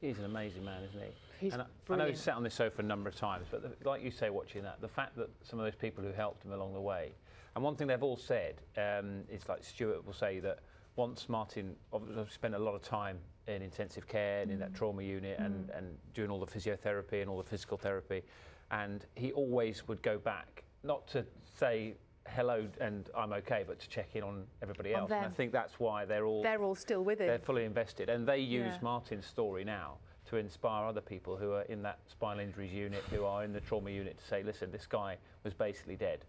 He's an amazing man, isn't he? He's I brilliant. know he's sat on this sofa a number of times, but like you say, watching that, the fact that some of those people who helped him along the way, and one thing they've all said, is like Stuart will say that once Martin spent a lot of time in intensive care and in that trauma unit and doing all the physiotherapy and all the physical therapy, and he always would go back, not to say hello and I'm okay, but to check in on everybody else. And I think that's why they're all still with him. They're fully invested, and they use Martin's story now to inspire other people who are in that spinal injuries unit, who are in the trauma unit, to say, listen, this guy was basically dead.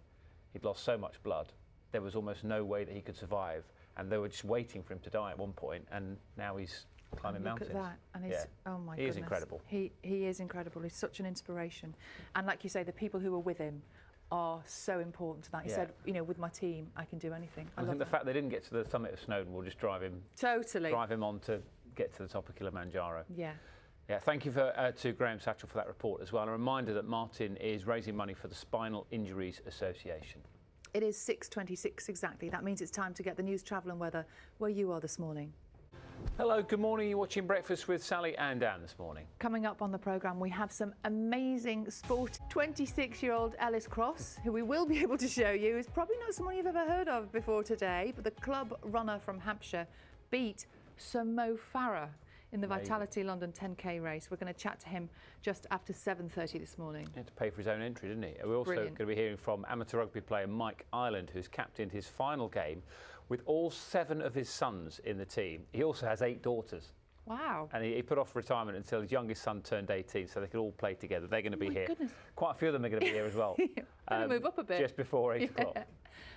He'd lost so much blood. There was almost no way that he could survive, and they were just waiting for him to die at one point, and now he's climbing mountains. Look at that, and he's, oh my goodness. He is incredible. He is incredible. He's such an inspiration. And like you say, the people who are with him are so important to that. He said, you know, with my team, I can do anything. I think the fact they didn't get to the summit of Snowdon will just drive him on to get to the top of Kilimanjaro. Yeah. Yeah, thank you to Graham Satchell for that report as well. And a reminder that Martin is raising money for the Spinal Injuries Association. It is 6:26 exactly. That means it's time to get the news, travel and weather where you are this morning. Hello, good morning. You're watching Breakfast with Sally and Dan this morning. Coming up on the programme, we have some amazing sport. 26-year-old Ellis Cross, who we will be able to show you, is probably not someone you've ever heard of before today, but the club runner from Hampshire beat Sir Mo Farah in the Vitality London 10K race. We're going to chat to him just after 7:30 this morning. He had to pay for his own entry, didn't he? We're also going to be hearing from amateur rugby player Mike Ireland, who's captained his final game with all 7 of his sons in the team. He also has 8 daughters. Wow. And he put off retirement until his youngest son turned 18, so they could all play together. They're going to be here. Goodness. Quite a few of them are going to be here as well. Going to move up a bit. Just before 8 o'clock.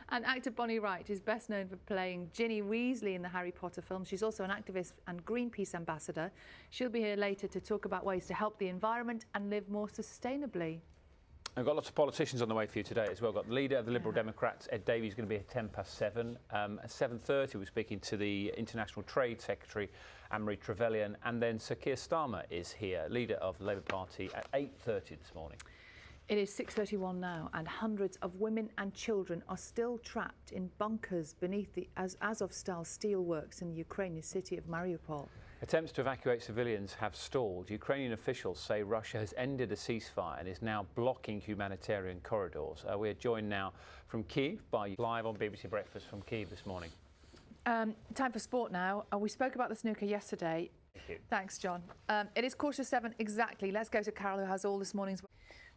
And actor Bonnie Wright is best known for playing Ginny Weasley in the Harry Potter film. She's also an activist and Greenpeace ambassador. She'll be here later to talk about ways to help the environment and live more sustainably. I've got lots of politicians on the way for you today as well. Got the leader of the Liberal Democrats, Ed Davey, is going to be at 7:10. At 7:30, we're speaking to the International Trade Secretary, Anne-Marie Trevelyan, and then Sir Keir Starmer is here, leader of the Labour Party, at 8:30 this morning. It is 6:31 now, and hundreds of women and children are still trapped in bunkers beneath the Azovstal steelworks in the Ukrainian city of Mariupol. Attempts to evacuate civilians have stalled. Ukrainian officials say Russia has ended a ceasefire and is now blocking humanitarian corridors. We are joined now from Kyiv by live on BBC Breakfast from Kyiv this morning. Time for sport now. We spoke about the snooker yesterday. Thank you. Thanks, John. It is 7:15 exactly. Let's go to Carol, who has all this morning's.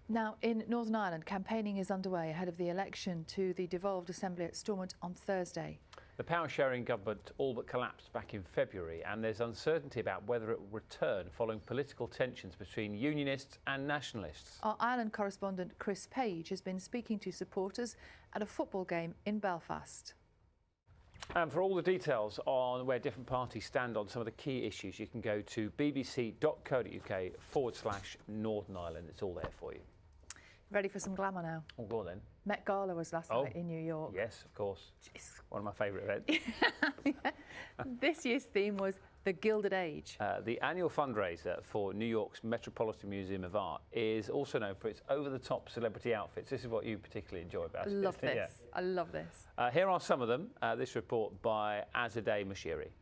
Now, in Northern Ireland, campaigning is underway ahead of the election to the devolved assembly at Stormont on Thursday. The power-sharing government all but collapsed back in February, and there's uncertainty about whether it will return following political tensions between unionists and nationalists. Our Ireland correspondent Chris Page has been speaking to supporters at a football game in Belfast. And for all the details on where different parties stand on some of the key issues, you can go to bbc.co.uk/Northern Ireland. It's all there for you. Ready for some glamour now? Oh, go on then. Met Gala was last night in New York. Yes, of course. Jeez. One of my favourite events. This year's theme was the Gilded Age. The annual fundraiser for New York's Metropolitan Museum of Art is also known for its over-the-top celebrity outfits. This is what you particularly enjoy about it. I love this. I love this. Here are some of them. This report by Azadeh Moshiri.